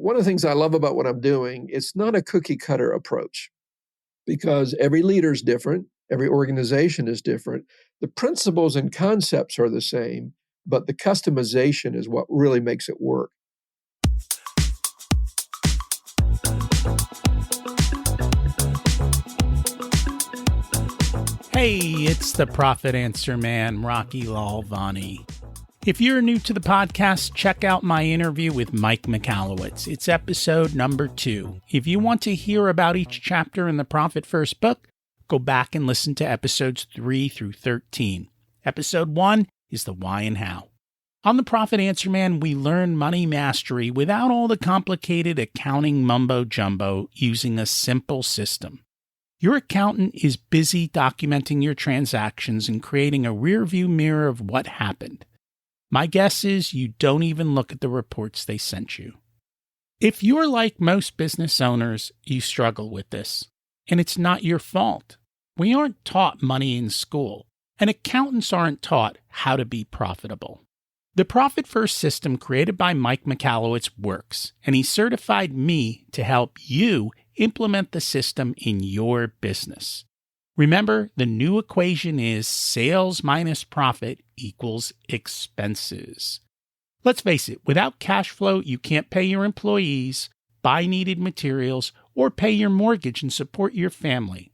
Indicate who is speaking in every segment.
Speaker 1: one of the things I love about what I'm doing, it's not a cookie cutter approach because every leader is different. Every organization is different. The principles and concepts are the same, but the customization is what really makes it work.
Speaker 2: Hey, it's the Profit Answer Man, Rocky Lalvani. If you're new to the podcast, check out my interview with Mike Michalowicz. It's episode number 2. If you want to hear about each chapter in the Profit First book, go back and listen to episodes 3 through 13. Episode 1 is the why and how. On the Profit Answer Man, we learn money mastery without all the complicated accounting mumbo-jumbo using a simple system. Your accountant is busy documenting your transactions and creating a rearview mirror of what happened. My guess is you don't even look at the reports they sent you. If you're like most business owners, you struggle with this, and it's not your fault. We aren't taught money in school, and accountants aren't taught how to be profitable. The Profit First system created by Mike Michalowicz works, and he certified me to help you implement the system in your business. Remember, the new equation is sales minus profit equals expenses. Let's face it, without cash flow, you can't pay your employees, buy needed materials, or pay your mortgage and support your family.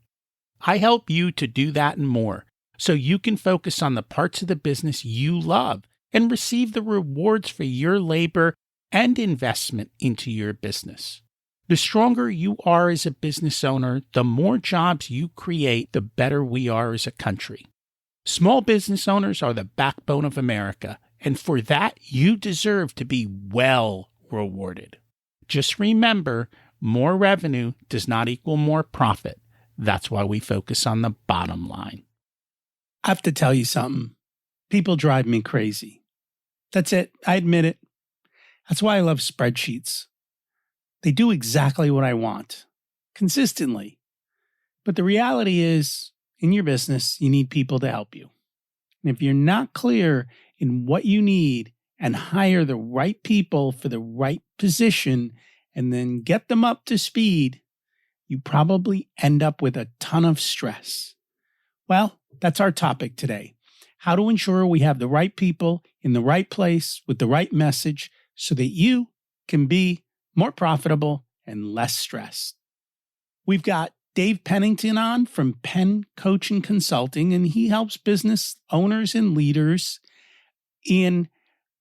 Speaker 2: I help you to do that and more, so you can focus on the parts of the business you love and receive the rewards for your labor and investment into your business. The stronger you are as a business owner, the more jobs you create, the better we are as a country. Small business owners are the backbone of America, and for that, you deserve to be well rewarded. Just remember, more revenue does not equal more profit. That's why we focus on the bottom line.
Speaker 3: I have to tell you something. People drive me crazy. That's it. I admit it. That's why I love spreadsheets. They do exactly what I want, consistently. But the reality is, in your business, you need people to help you. And if you're not clear in what you need and hire the right people for the right position and then get them up to speed, you probably end up with a ton of stress. Well, that's our topic today. How to ensure we have the right people in the right place with the right message so that you can be more profitable and less stressed. We've got Dave Pennington on from Penn Coaching Consulting, and he helps business owners and leaders in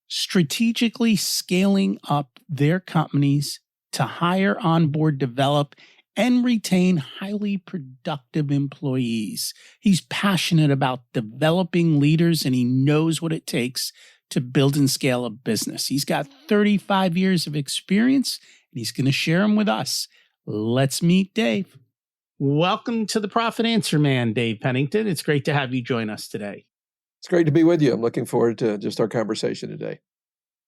Speaker 3: strategically scaling up their companies to hire, onboard, develop, and retain highly productive employees. He's passionate about developing leaders, and he knows what it takes to build and scale a business. He's got 35 years of experience, and he's going to share them with us. Let's meet Dave. Welcome to the Profit Answer Man, Dave Pennington. It's great to have you join us today.
Speaker 1: It's great to be with you. I'm looking forward to just our conversation today.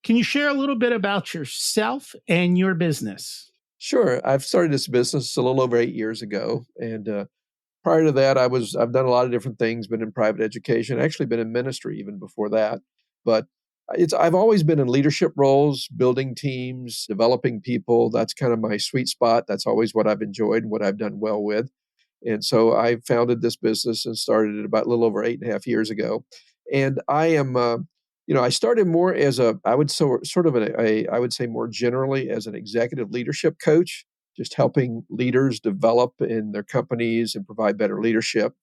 Speaker 2: Can you share a little bit about yourself and your business?
Speaker 1: Sure. I've started this business a little over 8 years ago. And prior to that, I've done a lot of different things, been in private education, actually been in ministry even before that. But I've always been in leadership roles, building teams, developing people. That's kind of my sweet spot. That's always what I've enjoyed and what I've done well with. And so I founded this business and started it about a little over 8.5 years ago. And I am, I started more as I would say more generally as an executive leadership coach, just helping leaders develop in their companies and provide better leadership.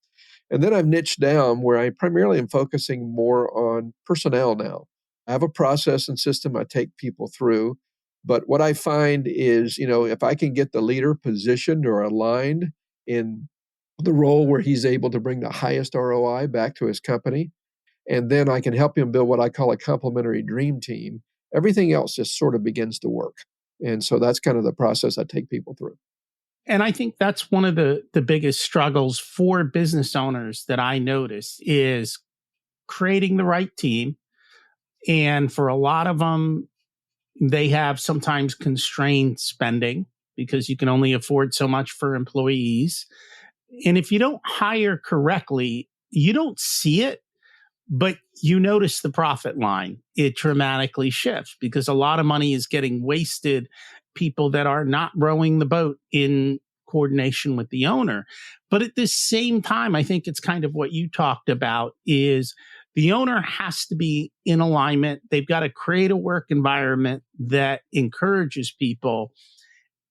Speaker 1: And then I've niched down where I primarily am focusing more on personnel now. I have a process and system I take people through. But what I find is, if I can get the leader positioned or aligned in the role where he's able to bring the highest ROI back to his company, and then I can help him build what I call a complementary dream team, everything else just sort of begins to work. And so that's kind of the process I take people through.
Speaker 2: And I think that's one of the biggest struggles for business owners that I notice is creating the right team. And for a lot of them, they have sometimes constrained spending because you can only afford so much for employees. And if you don't hire correctly, you don't see it, but you notice the profit line. It dramatically shifts because a lot of money is getting wasted people that are not rowing the boat in coordination with the owner. But at the same time, I think it's kind of what you talked about is the owner has to be in alignment. They've got to create a work environment that encourages people.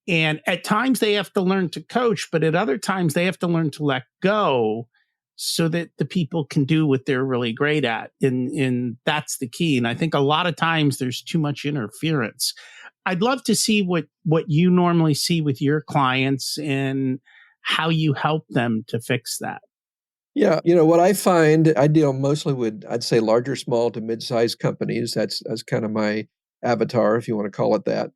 Speaker 2: And at times they have to learn to coach, but at other times they have to learn to let go so that the people can do what they're really great at. And that's the key. And I think a lot of times there's too much interference. I'd love to see what you normally see with your clients and how you help them to fix that.
Speaker 1: Yeah, what I find, I deal mostly with, I'd say, larger, small to mid-sized companies. That's kind of my avatar, if you want to call it that.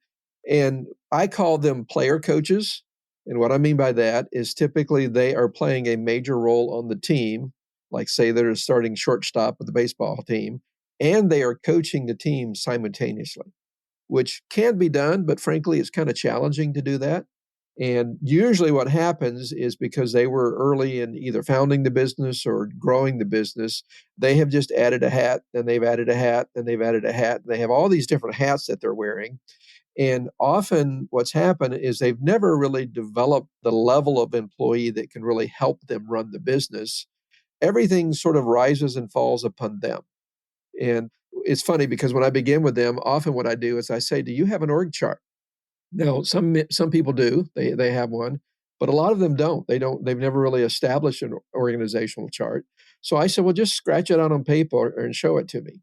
Speaker 1: And I call them player coaches. And what I mean by that is typically they are playing a major role on the team, like say they're starting shortstop with the baseball team, and they are coaching the team simultaneously, which can be done, but frankly, it's kind of challenging to do that. And usually what happens is because they were early in either founding the business or growing the business, they have just added a hat, then they've added a hat, then they've added a hat. And they have all these different hats that they're wearing. And often what's happened is they've never really developed the level of employee that can really help them run the business. Everything sort of rises and falls upon them. And it's funny because when I begin with them, often what I do is I say, do you have an org chart? Now, some people do. They have one, but a lot of them don't. They've never really established an organizational chart. So I said, well, just scratch it out on paper and show it to me.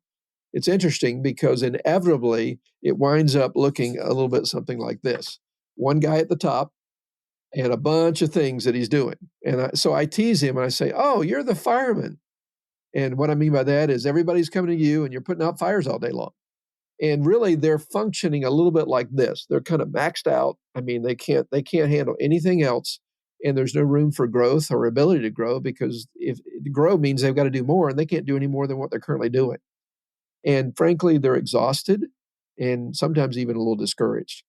Speaker 1: It's interesting because inevitably it winds up looking a little bit something like this. One guy at the top and a bunch of things that he's doing. And so I tease him and I say, oh, you're the fireman. And what I mean by that is everybody's coming to you and you're putting out fires all day long. And really they're functioning a little bit like this. They're kind of maxed out. I mean, they can't handle anything else. And there's no room for growth or ability to grow because if to grow means they've got to do more and they can't do any more than what they're currently doing. And frankly, they're exhausted and sometimes even a little discouraged.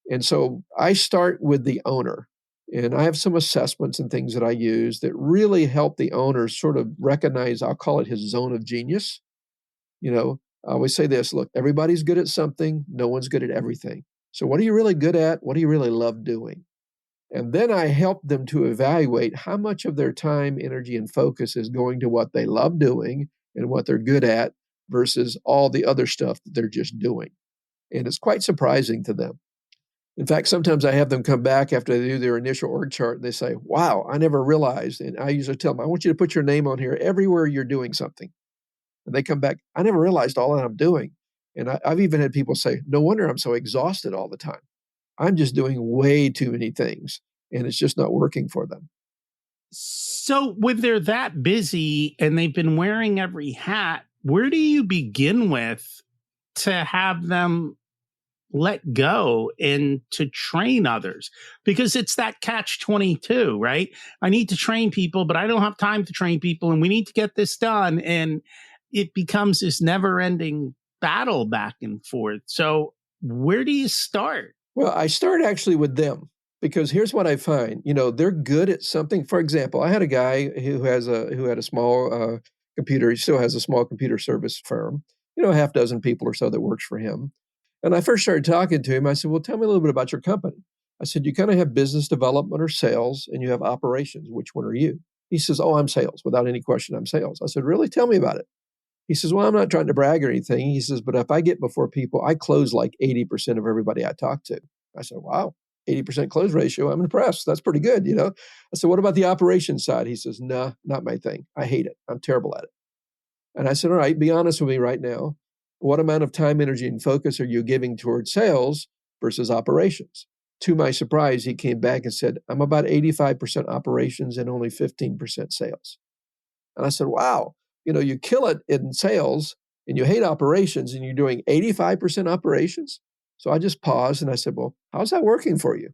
Speaker 1: And so I start with the owner. And I have some assessments and things that I use that really help the owner sort of recognize, I'll call it his zone of genius. I always say this, look, everybody's good at something. No one's good at everything. So what are you really good at? What do you really love doing? And then I help them to evaluate how much of their time, energy, and focus is going to what they love doing and what they're good at versus all the other stuff that they're just doing. And it's quite surprising to them. In fact, sometimes I have them come back after they do their initial org chart and they say, wow, I never realized. And I usually tell them, I want you to put your name on here everywhere you're doing something. And they come back, I never realized all that I'm doing. And I've even had people say, no wonder I'm so exhausted all the time. I'm just doing way too many things and it's just not working for them.
Speaker 2: So when they're that busy and they've been wearing every hat, where do you begin with to have them let go and to train others? Because it's that catch-22, right? I need to train people, but I don't have time to train people and we need to get this done. And it becomes this never-ending battle back and forth. So where do you start?
Speaker 1: Well, I start actually with them because here's what I find. They're good at something. For example, I had a guy who had a small computer. He still has a small computer service firm. A half dozen people or so that works for him. And I first started talking to him. I said, well, tell me a little bit about your company. I said, you kind of have business development or sales and you have operations. Which one are you? He says, oh, I'm sales. Without any question, I'm sales. I said, really? Tell me about it. He says, well, I'm not trying to brag or anything. He says, but if I get before people, I close like 80% of everybody I talk to. I said, wow, 80% close ratio. I'm impressed. That's pretty good. I said, what about the operations side? He says, no, not my thing. I hate it. I'm terrible at it. And I said, all right, be honest with me right now. What amount of time, energy, and focus are you giving towards sales versus operations? To my surprise, he came back and said, I'm about 85% operations and only 15% sales. And I said, wow, you kill it in sales and you hate operations and you're doing 85% operations. So I just paused and I said, well, how's that working for you?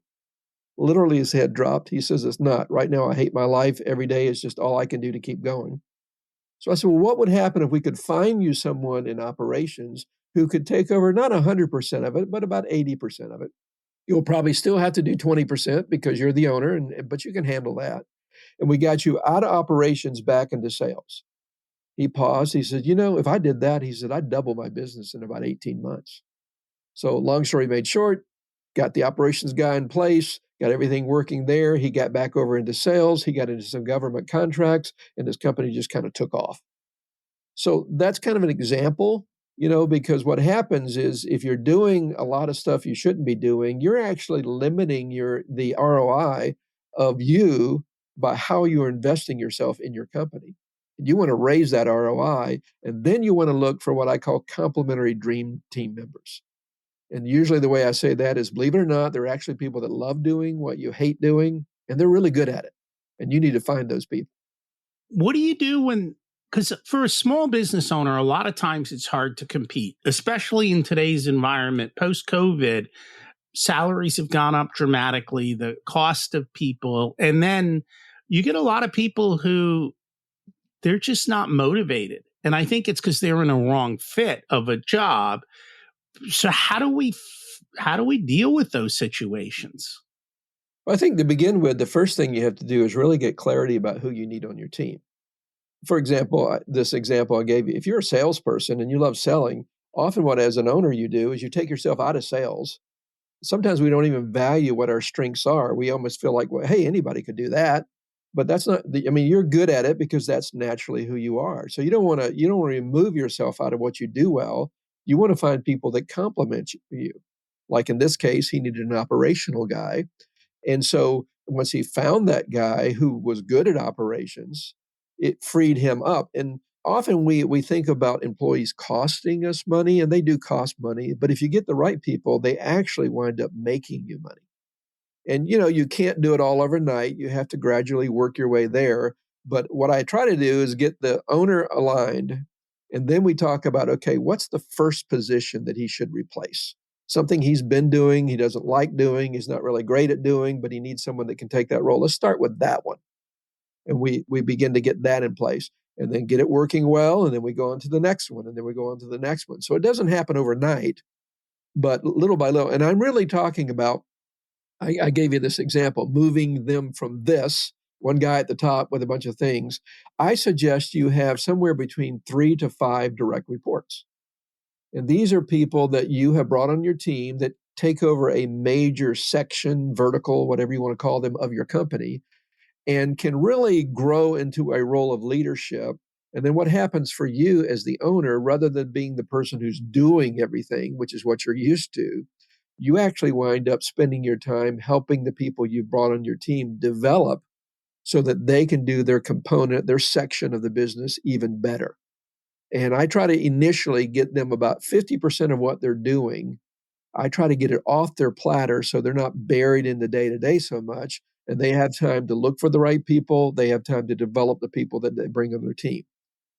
Speaker 1: Literally his head dropped. He says, it's not. Right now, I hate my life. Every day is just all I can do to keep going. So I said, well, what would happen if we could find you someone in operations who could take over not 100% of it, but about 80% of it? You'll probably still have to do 20% because you're the owner, but you can handle that. And we got you out of operations back into sales. He paused. He said, if I did that, he said, I'd double my business in about 18 months. So long story made short, got the operations guy in place, got everything working there. He got back over into sales. He got into some government contracts, and his company just kind of took off. So that's kind of an example, because what happens is if you're doing a lot of stuff you shouldn't be doing, you're actually limiting the ROI of you by how you're investing yourself in your company. You want to raise that ROI, and then you want to look for what I call complementary dream team members. And usually the way I say that is, believe it or not, there are actually people that love doing what you hate doing, and they're really good at it. And you need to find those people.
Speaker 2: What do you do because for a small business owner, a lot of times it's hard to compete, especially in today's environment. Post-COVID, salaries have gone up dramatically, the cost of people, and then you get a lot of people who they're just not motivated. And I think it's because they're in a wrong fit of a job. So how do we deal with those situations?
Speaker 1: Well, I think to begin with, the first thing you have to do is really get clarity about who you need on your team. For example, this example I gave you, if you're a salesperson and you love selling, often what as an owner you do is you take yourself out of sales. Sometimes we don't even value what our strengths are. We almost feel like, well, hey, anybody could do that. But that's not you're good at it because that's naturally who you are. So you don't want to remove yourself out of what you do well. You want to find people that complement you. Like in this case, he needed an operational guy. And so once he found that guy who was good at operations, it freed him up. And often we think about employees costing us money, and they do cost money. But if you get the right people, they actually wind up making you money. And, you can't do it all overnight. You have to gradually work your way there. But what I try to do is get the owner aligned. And then we talk about, okay, what's the first position that he should replace? Something he's been doing, he doesn't like doing, he's not really great at doing, but he needs someone that can take that role. Let's start with that one. And we begin to get that in place and then get it working well. And then we go on to the next one, and then we go on to the next one. So it doesn't happen overnight, but little by little. And I'm really talking about, I gave you this example, moving them from this one guy at the top with a bunch of things. I suggest you have somewhere between 3 to 5 direct reports. And these are people that you have brought on your team that take over a major section, vertical, whatever you want to call them, of your company, and can really grow into a role of leadership. And then what happens for you as the owner, rather than being the person who's doing everything, which is what you're used to, you actually wind up spending your time helping the people you've brought on your team develop so that they can do their component, their section of the business even better. And I try to initially get them about 50% of what they're doing. I try to get it off their platter so they're not buried in the day-to-day so much, and they have time to look for the right people. They have time to develop the people that they bring on their team.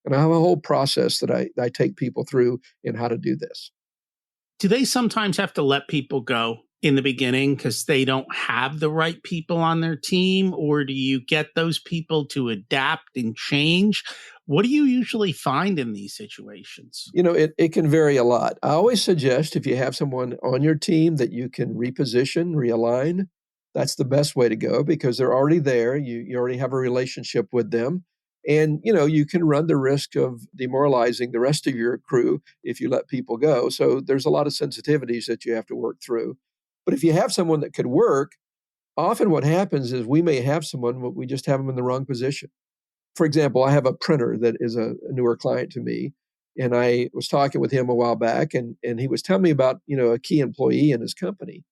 Speaker 1: And I have a whole process that I take people through in how to do this.
Speaker 2: Do they sometimes have to let people go in the beginning because they don't have the right people on their team? Or do you get those people to adapt and change? What do you usually find in these situations?
Speaker 1: It can vary a lot. I always suggest if you have someone on your team that you can reposition, realign, that's the best way to go because they're already there. You already have a relationship with them. And, you can run the risk of demoralizing the rest of your crew if you let people go. So there's a lot of sensitivities that you have to work through. But if you have someone that could work, often what happens is we may have someone, but we just have them in the wrong position. For example, I have a printer that is a newer client to me. And I was talking with him a while back, and he was telling me about, a key employee in his company.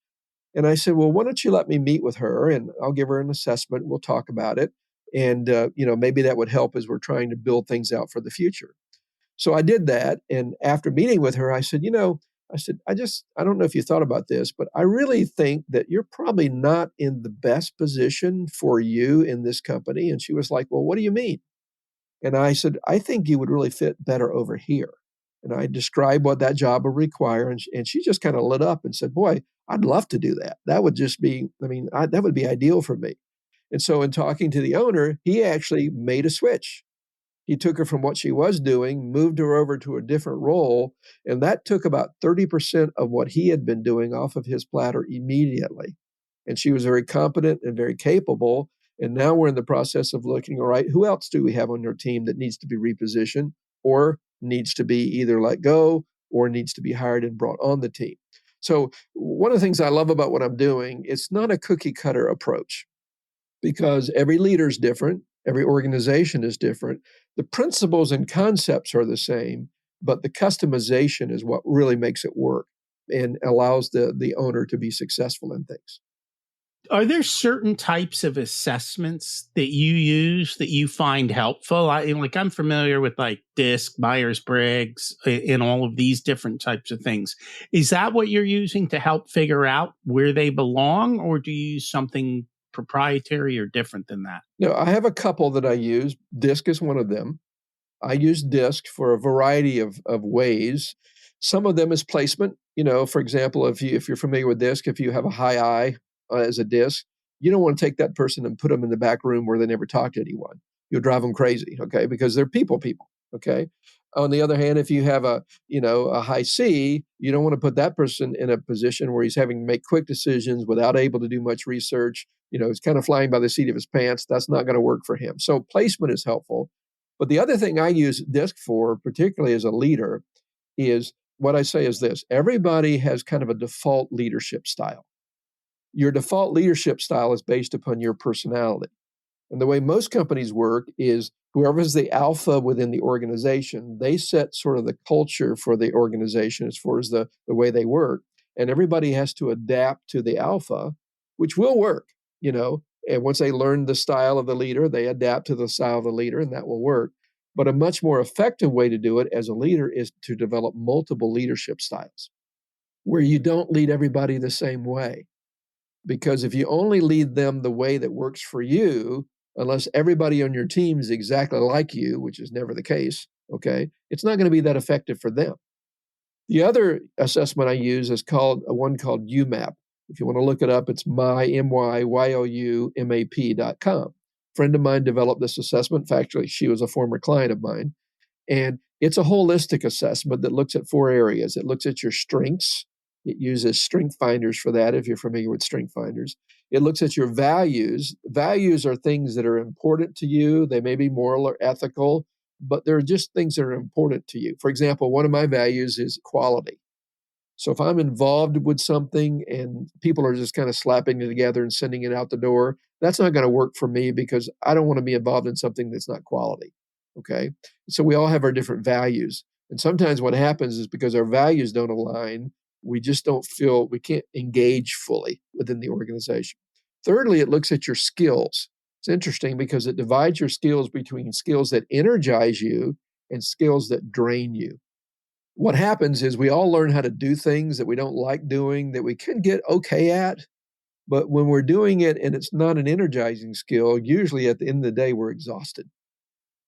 Speaker 1: And I said, well, why don't you let me meet with her and I'll give her an assessment. We'll talk about it. And, maybe that would help as we're trying to build things out for the future. So I did that. And after meeting with her, I said, I don't know if you thought about this, but I really think that you're probably not in the best position for you in this company. And she was like, well, what do you mean? And I said, I think you would really fit better over here. And I described what that job would require. And she just kind of lit up and said, boy, I'd love to do that. That would just be, that would be ideal for me. And so in talking to the owner, he actually made a switch. He took her from what she was doing, moved her over to a different role, and that took about 30% of what he had been doing off of his platter immediately. And she was very competent and very capable. And now we're in the process of looking, all right, who else do we have on your team that needs to be repositioned or needs to be either let go or needs to be hired and brought on the team? So one of the things I love about what I'm doing, it's not a cookie cutter approach because every leader is different. Every organization is different. The principles and concepts are the same, but the customization is what really makes it work and allows the owner to be successful in things.
Speaker 2: Are there certain types of assessments that you use that you find helpful? I'm familiar with like DISC, Myers-Briggs, and all of these different types of things. Is that what you're using to help figure out where they belong, or do you use something proprietary or different than that?
Speaker 1: No, I have a couple that I use. DISC is one of them. I use DISC for a variety of ways. Some of them is placement. For example, if you're familiar with DISC, if you have a high I as a DISC, you don't want to take that person and put them in the back room where they never talk to anyone. You'll drive them crazy, okay? Because they're people, okay? On the other hand, if you have a high C, you don't want to put that person in a position where he's having to make quick decisions without able to do much research. He's kind of flying by the seat of his pants. That's not going to work for him. So placement is helpful. But the other thing I use DISC for, particularly as a leader, is what I say is this. Everybody has kind of a default leadership style. Your default leadership style is based upon your personality. And the way most companies work is whoever's the alpha within the organization, they set sort of the culture for the organization as far as the way they work. And everybody has to adapt to the alpha, which will work. And once they learn the style of the leader, they adapt to the style of the leader, and that will work. But a much more effective way to do it as a leader is to develop multiple leadership styles where you don't lead everybody the same way. Because if you only lead them the way that works for you, unless everybody on your team is exactly like you, which is never the case, okay, it's not going to be that effective for them. The other assessment I use is one called UMAP. If you want to look it up, it's myyoumap.com. A friend of mine developed this assessment. Actually, she was a former client of mine. And it's a holistic assessment that looks at 4 areas. It looks at your strengths. It uses strength finders for that, if you're familiar with strength finders. It looks at your values. Values are things that are important to you. They may be moral or ethical, but they're just things that are important to you. For example, one of my values is quality. So if I'm involved with something and people are just kind of slapping it together and sending it out the door, that's not going to work for me because I don't want to be involved in something that's not quality. Okay. So we all have our different values. And sometimes what happens is because our values don't align, we just don't feel we can't engage fully within the organization. Thirdly, it looks at your skills. It's interesting because it divides your skills between skills that energize you and skills that drain you. What happens is we all learn how to do things that we don't like doing, that we can get okay at. But when we're doing it and it's not an energizing skill, usually at the end of the day, we're exhausted.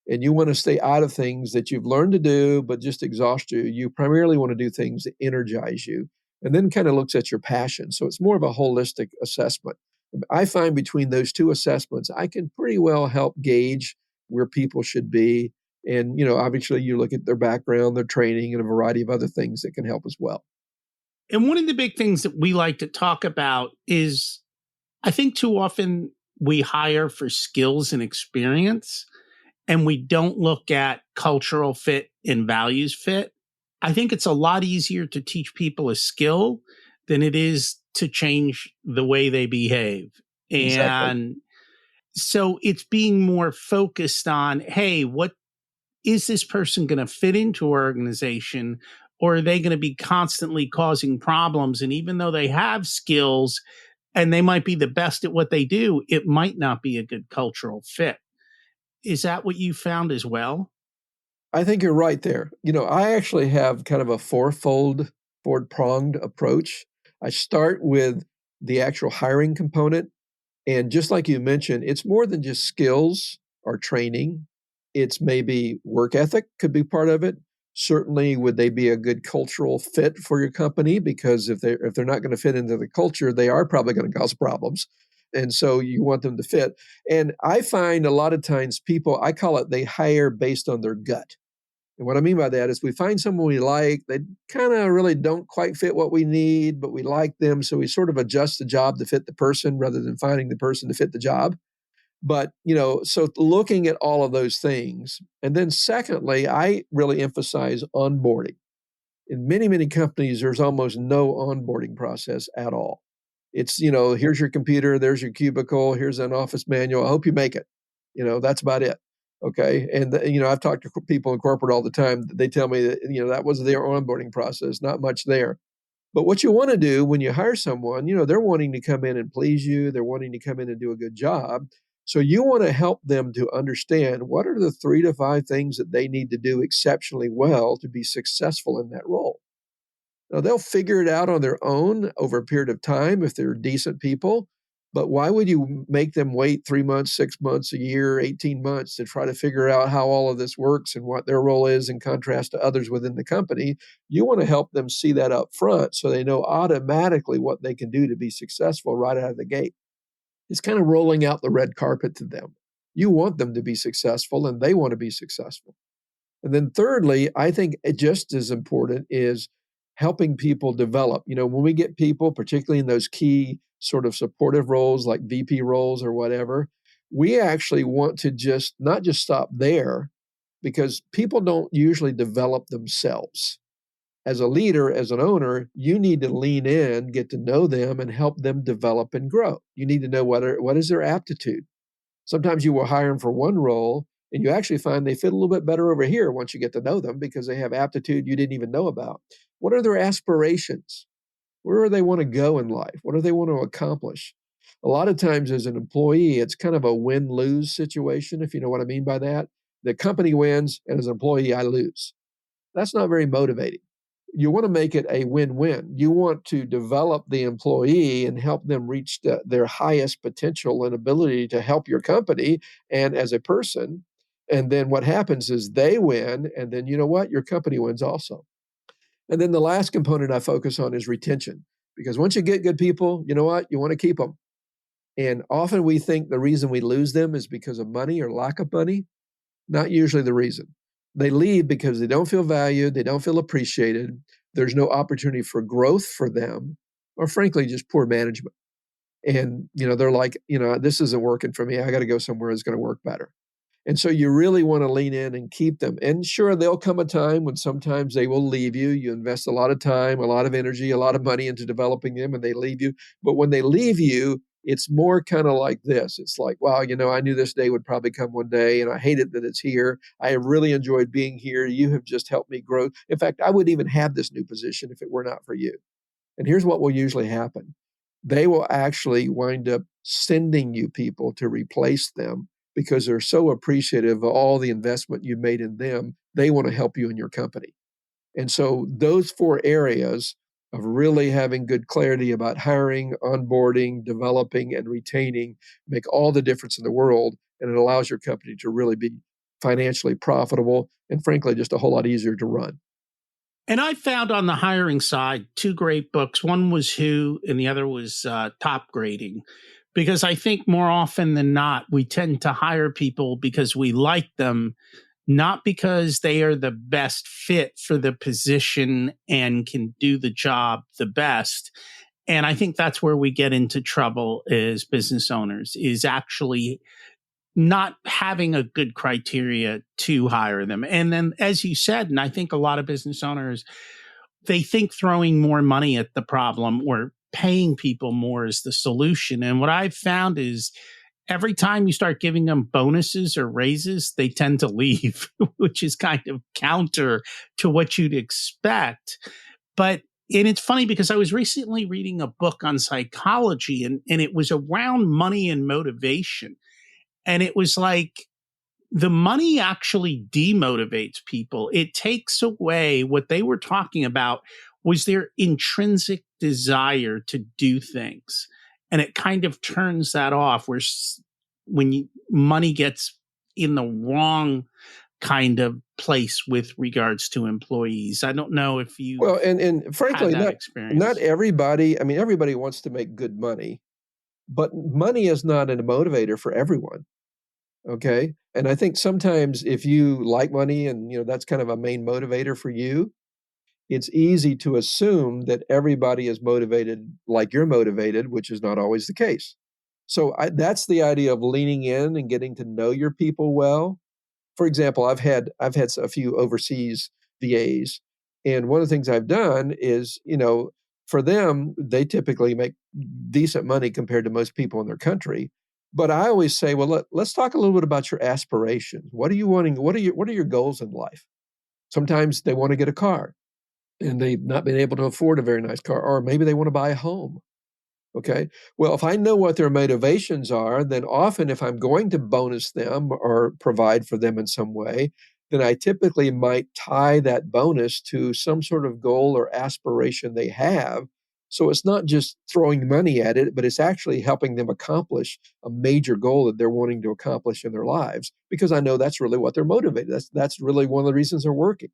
Speaker 1: And you want to stay out of things that you've learned to do, but just exhaust you. You primarily want to do things that energize you and then kind of looks at your passion. So it's more of a holistic assessment. I find between those two assessments, I can pretty well help gauge where people should be. And, obviously you look at their background, their training, and a variety of other things that can help as well.
Speaker 2: And one of the big things that we like to talk about is I think too often we hire for skills and experience, and we don't look at cultural fit and values fit. I think it's a lot easier to teach people a skill than it is to change the way they behave.
Speaker 1: Exactly.
Speaker 2: And so it's being more focused on, hey, what is this person going to fit into our organization? Or are they going to be constantly causing problems? And even though they have skills and they might be the best at what they do, it might not be a good cultural fit. Is that what you found as well?
Speaker 1: I think you're right there. I actually have kind of a four-pronged approach. I start with the actual hiring component. And just like you mentioned, it's more than just skills or training. It's maybe work ethic could be part of it. Certainly, would they be a good cultural fit for your company? Because if they're not going to fit into the culture, they are probably going to cause problems. And so you want them to fit. And I find a lot of times I call it, they hire based on their gut. And what I mean by that is we find someone we like, they kind of really don't quite fit what we need, but we like them. So we sort of adjust the job to fit the person rather than finding the person to fit the job. But, so looking at all of those things. And then secondly, I really emphasize onboarding. In many, many companies, there's almost no onboarding process at all. It's, here's your computer, there's your cubicle, here's an office manual. I hope you make it. That's about it. Okay. And, I've talked to people in corporate all the time. They tell me that, that was their onboarding process, not much there. But what you want to do when you hire someone, they're wanting to come in and please you. They're wanting to come in and do a good job. So you want to help them to understand what are the 3 to 5 things that they need to do exceptionally well to be successful in that role. Now, they'll figure it out on their own over a period of time if they're decent people. But why would you make them wait 3 months, 6 months, a year, 18 months to try to figure out how all of this works and what their role is in contrast to others within the company? You want to help them see that up front so they know automatically what they can do to be successful right out of the gate. It's kind of rolling out the red carpet to them. You want them to be successful and they want to be successful. And then thirdly, I think just as important is helping people develop. When we get people, particularly in those key sort of supportive roles like VP roles or whatever, we actually want to not just stop there, because people don't usually develop themselves. As a leader, as an owner, you need to lean in, get to know them, and help them develop and grow. You need to know what is their aptitude. Sometimes you will hire them for one role, and you actually find they fit a little bit better over here once you get to know them because they have aptitude you didn't even know about. What are their aspirations? Where do they want to go in life? What do they want to accomplish? A lot of times as an employee, it's kind of a win-lose situation, if you know what I mean by that. The company wins, and as an employee, I lose. That's not very motivating. You want to make it a win-win. You want to develop the employee and help them reach their highest potential and ability to help your company and as a person. And then what happens is they win, and then you know what? Your company wins also. And then the last component I focus on is retention, because once you get good people, you know what? You want to keep them. And often we think the reason we lose them is because of money or lack of money. Not usually the reason. They leave because they don't feel valued, they don't feel appreciated, there's no opportunity for growth for them, or frankly, just poor management. And, they're like, this isn't working for me. I got to go somewhere that's going to work better. And so you really want to lean in and keep them. And sure, there'll come a time when sometimes they will leave you. You invest a lot of time, a lot of energy, a lot of money into developing them, and they leave you. But when they leave you, it's more kind of like this. It's like, wow, I knew this day would probably come one day, and I hate it that it's here. I have really enjoyed being here. You have just helped me grow. In fact, I wouldn't even have this new position if it were not for you. And here's what will usually happen. They will actually wind up sending you people to replace them because they're so appreciative of all the investment you made in them. They want to help you in your company. And so those 4 areas of really having good clarity about hiring, onboarding, developing, and retaining make all the difference in the world. And it allows your company to really be financially profitable and frankly, just a whole lot easier to run.
Speaker 2: And I found on the hiring side 2 great books. One was Who, and the other was Top Grading. Because I think more often than not, we tend to hire people because we like them, not because they are the best fit for the position and can do the job the best. And I think that's where we get into trouble as business owners, is actually not having a good criteria to hire them. And then, as you said, and I think a lot of business owners, they think throwing more money at the problem or paying people more is the solution. And what I've found is every time you start giving them bonuses or raises, they tend to leave, which is kind of counter to what you'd expect. And it's funny because I was recently reading a book on psychology, and it was around money and motivation. And it was like, the money actually demotivates people. It takes away what they were talking about was their intrinsic desire to do things. And it kind of turns that off when money gets in the wrong kind of place with regards to employees. I don't know if you
Speaker 1: and frankly,
Speaker 2: had that experience.
Speaker 1: Not everybody, everybody wants to make good money, but money is not a motivator for everyone. Okay. And I think sometimes if you like money and, that's kind of a main motivator for you, it's easy to assume that everybody is motivated like you're motivated, which is not always the case. So that's the idea of leaning in and getting to know your people well. For example, I've had a few overseas VAs, And one of the things I've done is, for them, they typically make decent money compared to most people in their country. But I always say, well, let's talk a little bit about your aspirations. What are you wanting? What are your goals in life? Sometimes they want to get a car and they've not been able to afford a very nice car, or maybe they want to buy a home. Okay. Well, if I know what their motivations are, then often if I'm going to bonus them or provide for them in some way, then I typically might tie that bonus to some sort of goal or aspiration they have. So it's not just throwing money at it, but it's actually helping them accomplish a major goal that they're wanting to accomplish in their lives, because I know that's really what they're motivated. That's really one of the reasons they're working.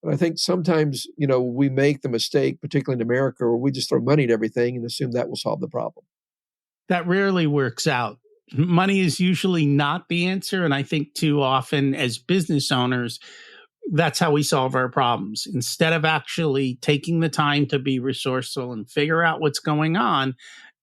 Speaker 1: And I think sometimes, we make the mistake, particularly in America, where we just throw money at everything and assume that will solve the problem.
Speaker 2: That rarely works out. Money is usually not the answer. And I think too often as business owners, that's how we solve our problems. Instead of actually taking the time to be resourceful and figure out what's going on,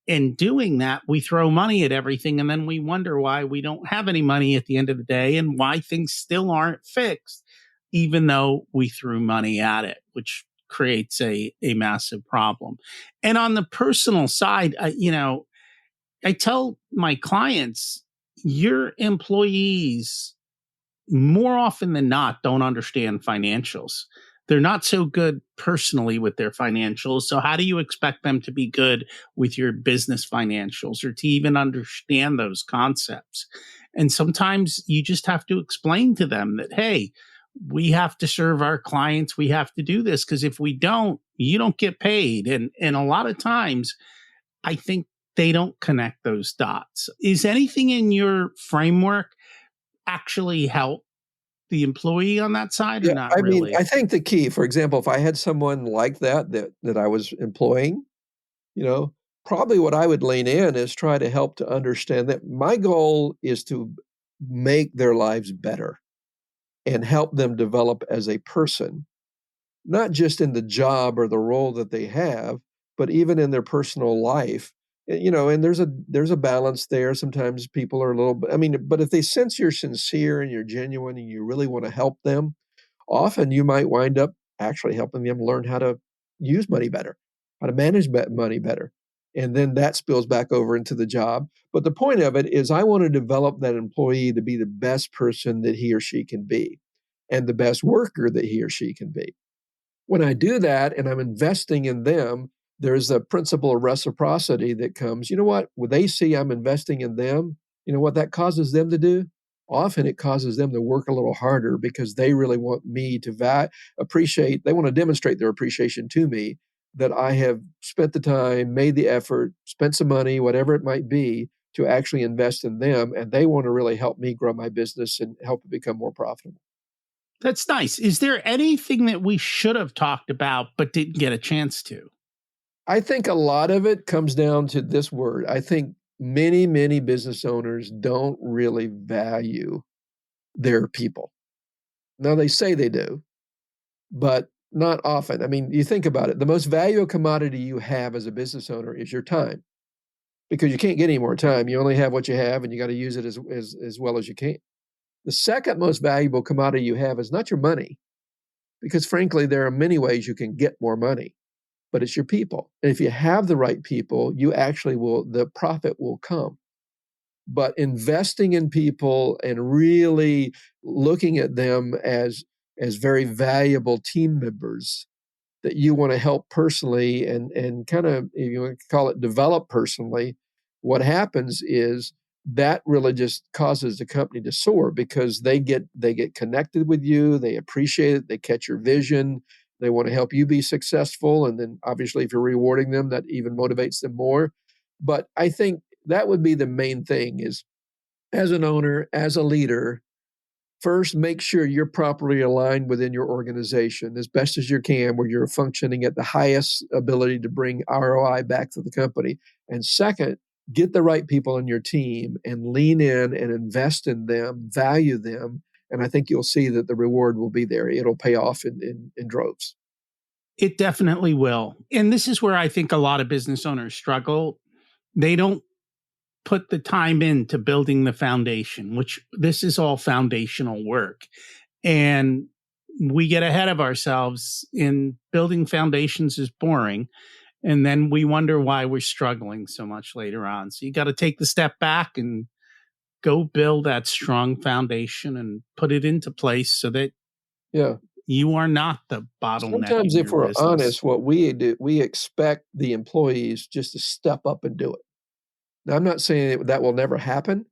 Speaker 2: in doing that, we throw money at everything. And then we wonder why we don't have any money at the end of the day and why things still aren't fixed, even though we threw money at it, which creates a massive problem. And on the personal side, I tell my clients, your employees more often than not don't understand financials. They're not so good personally with their financials. So how do you expect them to be good with your business financials or to even understand those concepts? And sometimes you just have to explain to them that, hey, we have to serve our clients. We have to do this because if we don't, you don't get paid. And a lot of times I think they don't connect those dots. Is anything in your framework actually help the employee on that side or
Speaker 1: Yeah,
Speaker 2: not
Speaker 1: I mean,
Speaker 2: really?
Speaker 1: I think the key, for example, if I had someone like that I was employing, you know, probably what I would lean in is try to help to understand that my goal is to make their lives better and help them develop as a person, not just in the job or the role that they have, but even in their personal life. And there's a balance there. Sometimes people are a little bit, I mean, but if they sense you're sincere and you're genuine and you really want to help them, often you might wind up actually helping them learn how to use money better, how to manage money better. And then that spills back over into the job. But the point of it is, I want to develop that employee to be the best person that he or she can be and the best worker that he or she can be. When I do that and I'm investing in them, there's a principle of reciprocity that comes. You know what? When they see I'm investing in them, you know what that causes them to do? Often it causes them to work a little harder because they really want me to appreciate, they want to demonstrate their appreciation to me that I have spent the time, made the effort, spent some money, whatever it might be, to actually invest in them. And they want to really help me grow my business and help it become more profitable.
Speaker 2: That's nice. Is there anything that we should have talked about but didn't get a chance to?
Speaker 1: I think a lot of it comes down to this word. I think many, many business owners don't really value their people. Now, they say they do, but not often. I mean, you think about it. The most valuable commodity you have as a business owner is your time, because you can't get any more time. You only have what you have, and you got to use it as well as you can. The second most valuable commodity you have is not your money, because frankly, there are many ways you can get more money, but it's your people. And if you have the right people, the profit will come. But investing in people and really looking at them as very valuable team members that you want to help personally and kind of, if you want to call it, develop personally, what happens is that really just causes the company to soar, because they get connected with you, they appreciate it, they catch your vision, they want to help you be successful, and then obviously if you're rewarding them, that even motivates them more. But I think that would be the main thing is, as an owner, as a leader, first, make sure you're properly aligned within your organization as best as you can, where you're functioning at the highest ability to bring ROI back to the company. And second, get the right people on your team and lean in and invest in them, value them. And I think you'll see that the reward will be there. It'll pay off in droves.
Speaker 2: It definitely will. And this is where I think a lot of business owners struggle. They don't put the time into building the foundation, which this is all foundational work. And we get ahead of ourselves in building foundations is boring. And then we wonder why we're struggling so much later on. So you got to take the step back and go build that strong foundation and put it into place so that
Speaker 1: Yeah.
Speaker 2: you are not the bottleneck.
Speaker 1: Sometimes
Speaker 2: in
Speaker 1: if
Speaker 2: your
Speaker 1: we're
Speaker 2: business.
Speaker 1: honest, what we do, we expect the employees just to step up and do it. Now, I'm not saying that will never happen,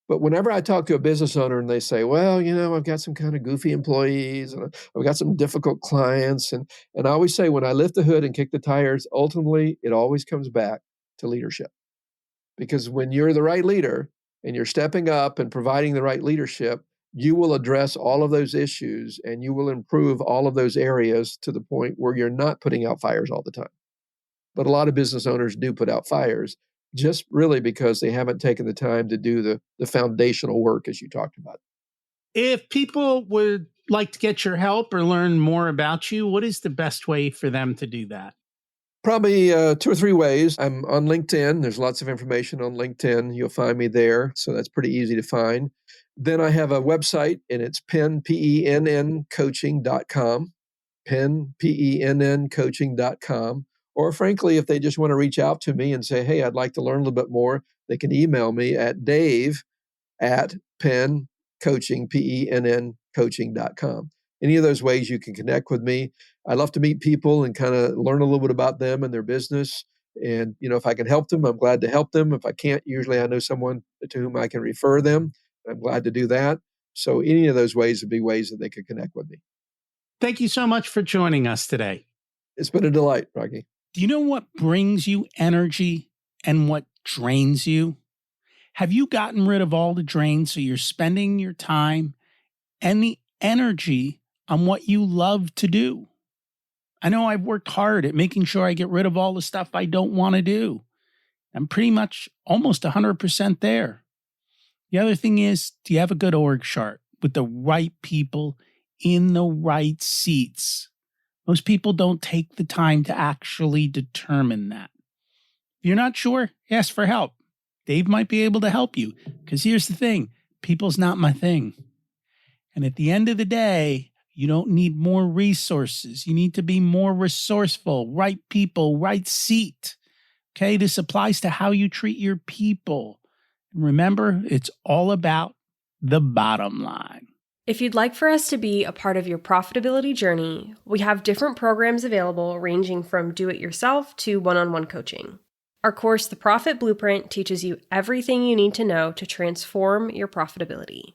Speaker 1: but whenever I talk to a business owner and they say, well, I've got some kind of goofy employees and I've got some difficult clients. And I always say, when I lift the hood and kick the tires, ultimately, it always comes back to leadership. Because when you're the right leader and you're stepping up and providing the right leadership, you will address all of those issues and you will improve all of those areas to the point where you're not putting out fires all the time. But a lot of business owners do put out fires, just really because they haven't taken the time to do the foundational work, as you talked about.
Speaker 2: If people would like to get your help or learn more about you, what is the best way for them to do that?
Speaker 1: Probably 2 or 3 ways. I'm on LinkedIn. There's lots of information on LinkedIn. You'll find me there. So that's pretty easy to find. Then I have a website, and it's Penn, Penn coaching.com, Penn, Penn coaching.com. Or frankly, if they just want to reach out to me and say, hey, I'd like to learn a little bit more, they can email me at dave@Penn Coaching, Penn coaching.com. Any of those ways you can connect with me. I love to meet people and kind of learn a little bit about them and their business. And, if I can help them, I'm glad to help them. If I can't, usually I know someone to whom I can refer them. I'm glad to do that. So any of those ways would be ways that they could connect with me.
Speaker 2: Thank you so much for joining us today.
Speaker 1: It's been a delight, Rocky.
Speaker 2: Do you know what brings you energy and what drains you? Have you gotten rid of all the drains so you're spending your time and the energy on what you love to do? I know I've worked hard at making sure I get rid of all the stuff I don't want to do. I'm pretty much almost 100% there. The other thing is, do you have a good org chart with the right people in the right seats? Most people don't take the time to actually determine that. If you're not sure, ask for help. Dave might be able to help you, because here's the thing, people's not my thing. And at the end of the day, you don't need more resources. You need to be more resourceful, right people, right seat. Okay, this applies to how you treat your people. Remember, it's all about the bottom line.
Speaker 4: If you'd like for us to be a part of your profitability journey, we have different programs available ranging from do-it-yourself to one-on-one coaching. Our course, The Profit Blueprint, teaches you everything you need to know to transform your profitability.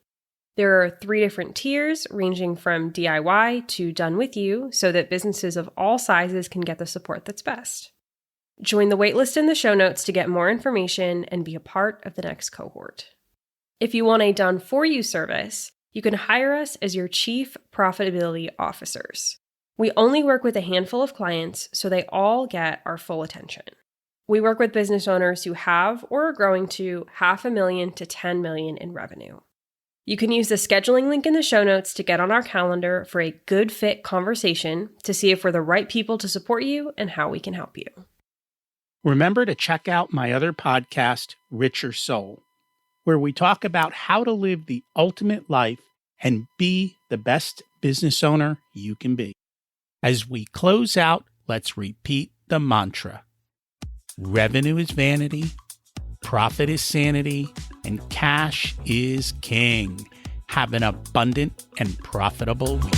Speaker 4: There are 3 different tiers ranging from DIY to done with you so that businesses of all sizes can get the support that's best. Join the waitlist in the show notes to get more information and be a part of the next cohort. If you want a done-for-you service, you can hire us as your Chief Profitability Officers. We only work with a handful of clients, so they all get our full attention. We work with business owners who have or are growing to $500,000 to $10 million in revenue. You can use the scheduling link in the show notes to get on our calendar for a good fit conversation to see if we're the right people to support you and how we can help you.
Speaker 2: Remember to check out my other podcast, Richer Soul, where we talk about how to live the ultimate life and be the best business owner you can be. As we close out, let's repeat the mantra. Revenue is vanity, profit is sanity, and cash is king. Have an abundant and profitable week.